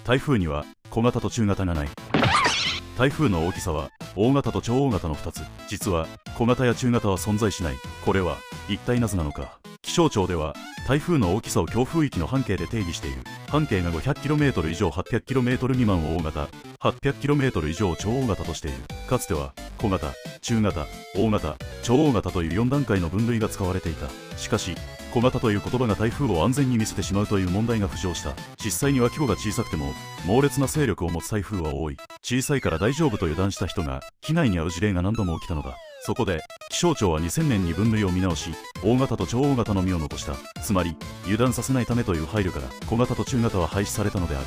台風には小型と中型がない。台風の大きさは大型と超大型の2つ。実は小型や中型は存在しない。これは一体なぜなのか。気象庁では台風の大きさを強風域の半径で定義している。半径が 500km 以上 800km 未満を大型、800km 以上を超大型としている。かつては小型、中型、大型、超大型という4段階の分類が使われていた。しかし小型という言葉が台風を安全に見せてしまうという問題が浮上した。実際には規模が小さくても猛烈な勢力を持つ台風は多い。小さいから大丈夫と油断した人が被害に遭う事例が何度も起きたのだ。そこで気象庁は2000年に分類を見直し、大型と超大型のみを残した。つまり油断させないためという配慮から小型と中型は廃止されたのである。